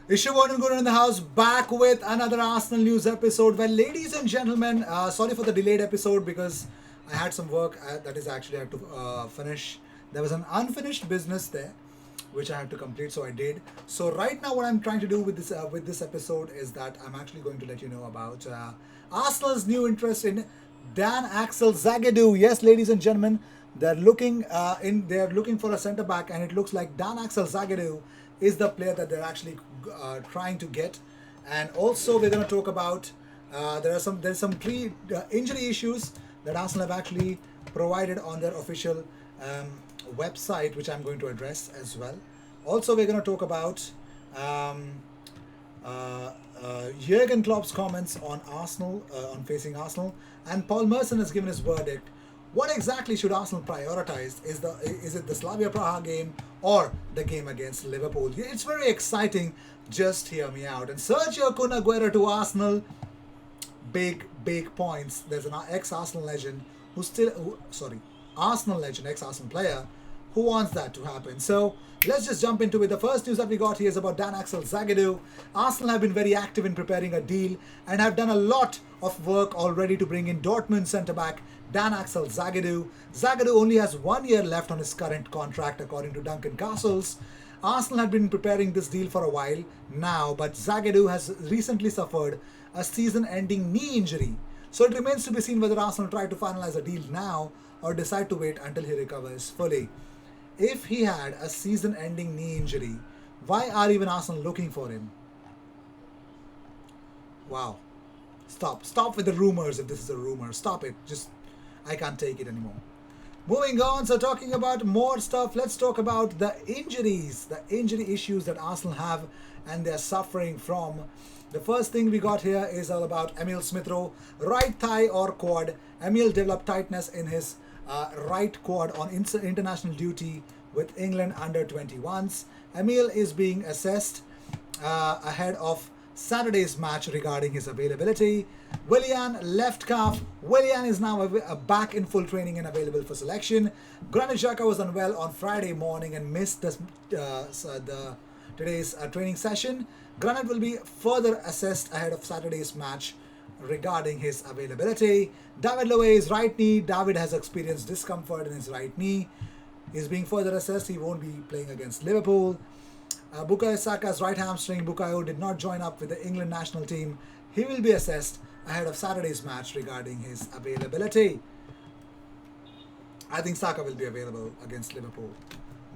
Ishawan and Guru in the house, back with another Arsenal news episode. Well, ladies and gentlemen, sorry for the delayed episode because I had some work that is actually I had to finish. There was an unfinished business there, which I had to complete, so I did. So right now, what I'm trying to do with this episode is that I'm actually going to let you know about Arsenal's new interest in Dan Axel Zagadou. Yes, ladies and gentlemen, they're looking for a centre back, and it looks like Dan Axel Zagadou is the player that they're actually trying to get. And also, we're going to talk about there's some three injury issues that Arsenal have actually provided on their official um, website, which I'm going to address as well. Also, we're going to talk about Jurgen Klopp's comments on Arsenal, on facing Arsenal, and Paul Merson has given his verdict. What exactly should Arsenal prioritize? Is it the Slavia Praha game or the game against Liverpool? It's very exciting. Just hear me out. And Sergio Kun Aguero to Arsenal, big points. There's an ex-Arsenal legend Arsenal legend, ex-Arsenal player who wants that to happen. So let's just jump into it. The first news that we got here is about Dan Axel Zagadou. Arsenal have been very active in preparing a deal and have done a lot of work already to bring in Dortmund centre-back Dan Axel Zagadou. Zagadou only has 1 year left on his current contract, according to Duncan Castles. Arsenal had been preparing this deal for a while now, but Zagadou has recently suffered a season-ending knee injury. So it remains to be seen whether Arsenal try to finalize a deal now or decide to wait until he recovers fully. If he had a season-ending knee injury, why are even Arsenal looking for him? Wow. Stop with the rumors if this is a rumor. Stop it. I can't take it anymore. Moving on, so talking about more stuff, let's talk about the injuries, the injury issues that Arsenal have and they're suffering from. The first thing we got here is all about Emil Smith-Rowe, right thigh or quad. Emil developed tightness in his right quad on international duty with England under 21s. Emil is being assessed ahead of Saturday's match regarding his availability. Willian, left calf. Willian is now back in full training and available for selection. Granit Xhaka was unwell on Friday morning and missed today's training session. Granit will be further assessed ahead of Saturday's match regarding his availability. David Luiz's right knee. David has experienced discomfort in his right knee. He's being further assessed. He won't be playing against Liverpool. Bukayo Saka's right hamstring. Bukayo did not join up with the England national team. He will be assessed ahead of Saturday's match regarding his availability. I think Saka will be available against Liverpool.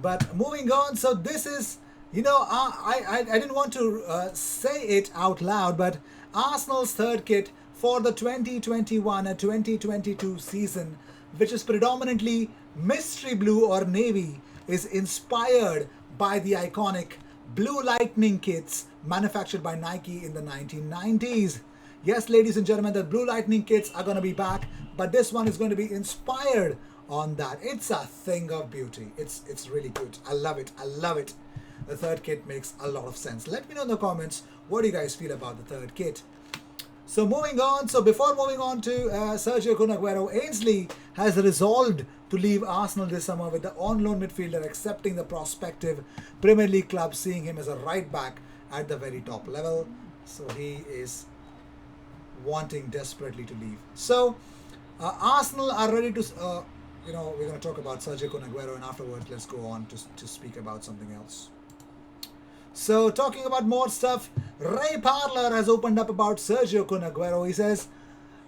But moving on, so this is, I didn't want to say it out loud, but Arsenal's third kit for the 2021 and 2022 season, which is predominantly mystery blue or navy, is inspired by the iconic Blue Lightning kits manufactured by Nike in the 1990s. Yes, ladies and gentlemen, the Blue Lightning kits are going to be back, but this one is going to be inspired on that. It's a thing of beauty. It's really good. I love it. The third kit makes a lot of sense. Let me know in the comments what do you guys feel about the third kit. So moving on, before moving on to Sergio Kun Aguero, Ainsley has resolved to leave Arsenal this summer, with the on-loan midfielder accepting the prospective Premier League club seeing him as a right back at the very top level. So he is wanting desperately to leave. So Arsenal are ready to, we're going to talk about Sergio Kun Aguero, and afterwards let's go on to speak about something else. So talking about more stuff, Ray Parlour has opened up about Sergio Kun Aguero. He says,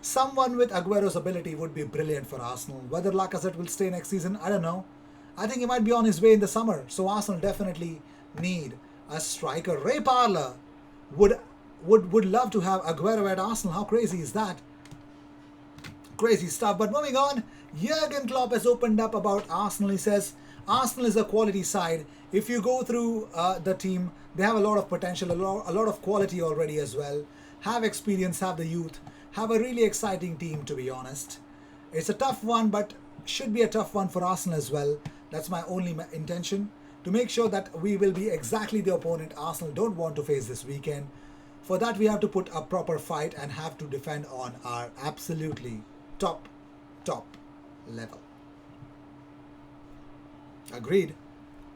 someone with Aguero's ability would be brilliant for Arsenal. Whether Lacazette will stay next season, I don't know. I think he might be on his way in the summer, so Arsenal definitely need a striker. Ray Parlour would love to have Aguero at Arsenal. How crazy is that? Crazy stuff. But moving on, Jurgen Klopp has opened up about Arsenal. He says, Arsenal is a quality side. If you go through the team, they have a lot of potential, a lot of quality already as well. Have experience, have the youth, have a really exciting team, to be honest. It's a tough one, but should be a tough one for Arsenal as well. That's my only intention, to make sure that we will be exactly the opponent Arsenal don't want to face this weekend. For that, we have to put a proper fight and have to defend on our absolutely top level. Agreed.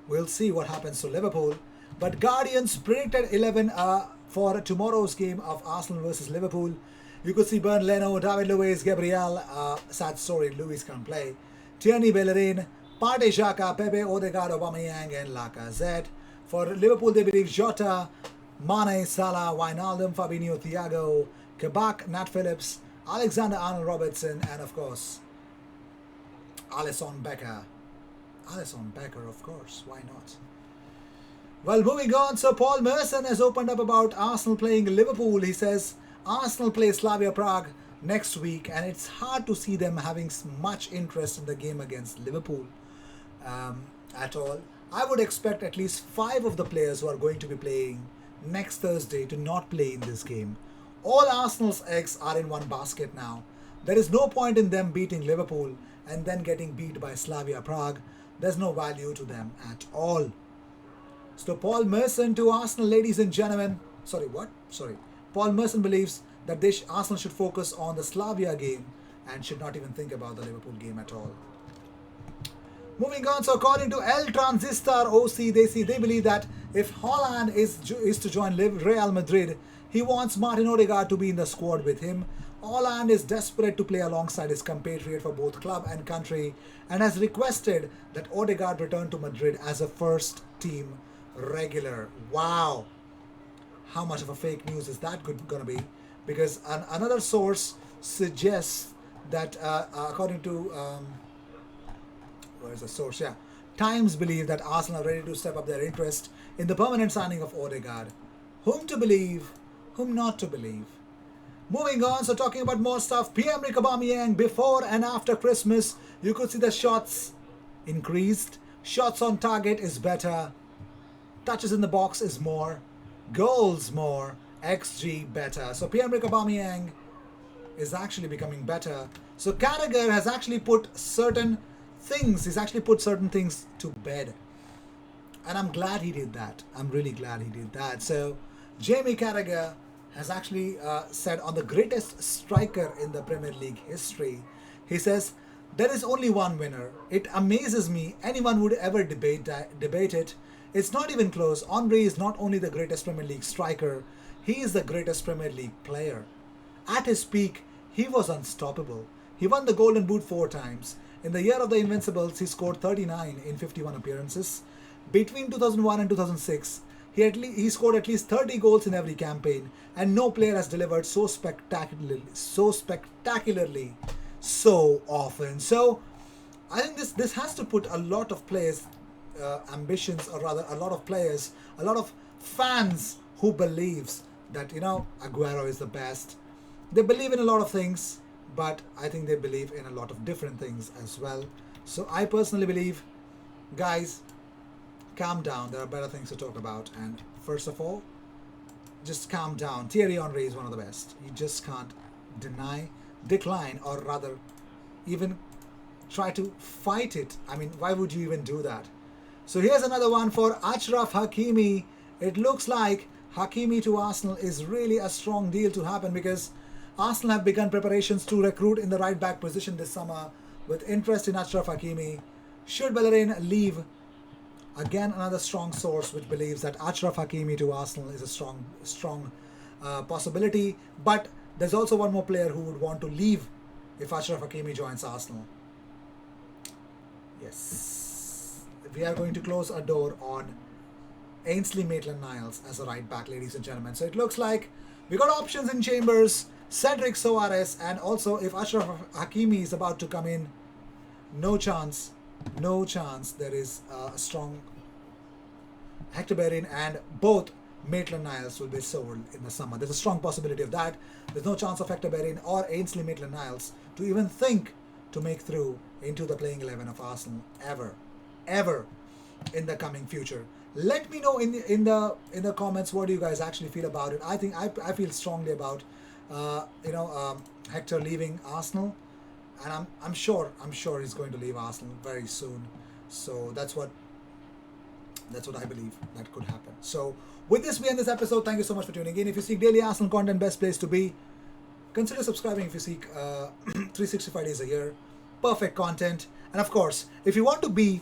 We'll see what happens to Liverpool. But Guardians predicted 11 for tomorrow's game of Arsenal versus Liverpool. You could see Bern Leno, David Luiz, Gabriel, sad story, Luiz can't play, Tierney Bellerin, Partey Xhaka, Pepe, Odegaard, Aubameyang and Lacazette. For Liverpool, they believe Jota, Mane, Salah, Wijnaldum, Fabinho, Thiago, Kabak, Nat Phillips, Alexander-Arnold Robertson, and of course, Alisson Becker. Alisson Becker, of course, why not? Well, moving on, so Paul Merson has opened up about Arsenal playing Liverpool. He says Arsenal play Slavia Prague next week, and it's hard to see them having much interest in the game against Liverpool at all. I would expect at least 5 of the players who are going to be playing next Thursday to not play in this game. All Arsenal's eggs are in one basket now. There is no point in them beating Liverpool and then getting beat by Slavia Prague. There's no value to them at all. So Paul Merson to Arsenal, ladies and gentlemen. Paul Merson believes that Arsenal should focus on the Slavia game and should not even think about the Liverpool game at all. Moving on, so according to El Transistor OC, they believe that if Haaland is to join Real Madrid, he wants Martin Odegaard to be in the squad with him. Haaland is desperate to play alongside his compatriot for both club and country and has requested that Odegaard return to Madrid as a first team regular. Wow. How much of a fake news is that going to be? Because another source suggests that according to where is the source? Yeah, Times believe that Arsenal are ready to step up their interest in the permanent signing of Odegaard. Whom to believe, whom not to believe. Moving on, so talking about more stuff, Pierre-Emerick Aubameyang before and after Christmas, you could see the shots increased, shots on target is better, touches in the box is more, goals more, XG better. So Pierre-Emerick Aubameyang is actually becoming better. So Carragher has actually put certain things to bed. And I'm glad he did that. I'm really glad he did that. So Jamie Carragher has actually said on the greatest striker in the Premier League history, he says, there is only one winner. It amazes me anyone would ever debate it. It's not even close. Henry is not only the greatest Premier League striker, he is the greatest Premier League player. At his peak, he was unstoppable. He won the Golden Boot 4 times. In the year of the Invincibles, he scored 39 in 51 appearances. Between 2001 and 2006, he scored at least 30 goals in every campaign, and no player has delivered so spectacularly so often. So I think this has to put a lot of players' ambitions, or rather a lot of fans who believes that, Aguero is the best. They believe in a lot of things, but I think they believe in a lot of different things as well. So I personally believe, guys, calm down. There are better things to talk about. And first of all, just calm down. Thierry Henry is one of the best. You just can't decline, or rather even try to fight it. I mean, why would you even do that? So here's another one for Achraf Hakimi. It looks like Hakimi to Arsenal is really a strong deal to happen, because Arsenal have begun preparations to recruit in the right back position this summer with interest in Achraf Hakimi. Should Bellerin leave? Again, another strong source which believes that Achraf Hakimi to Arsenal is a strong possibility. But there's also one more player who would want to leave if Achraf Hakimi joins Arsenal. Yes. We are going to close our door on Ainsley Maitland-Niles as a right back, ladies and gentlemen. So it looks like we got options in Chambers, Cedric Soares, and also if Achraf Hakimi is about to come in, no chance. There is a strong Hector Bellerin, and both Maitland-Niles will be sold in the summer. There's a strong possibility of that. There's no chance of Hector Bellerin or Ainsley Maitland-Niles to even think to make through into the playing 11 of Arsenal ever in the coming future. Let me know in the comments, what do you guys actually feel about it. I think I feel strongly about Hector leaving Arsenal, and I'm sure he's going to leave Arsenal very soon. So that's what I believe that could happen. So with this, we end this episode. Thank you so much for tuning in. If you seek daily Arsenal content, best place to be. Consider subscribing if you seek 365 days a year, perfect content. And of course, if you want me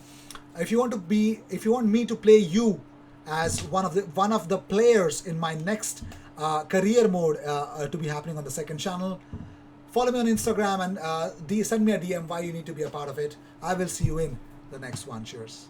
to play you as one of the players in my next career mode to be happening on the second channel. Follow me on Instagram and send me a DM why you need to be a part of it. I will see you in the next one. Cheers.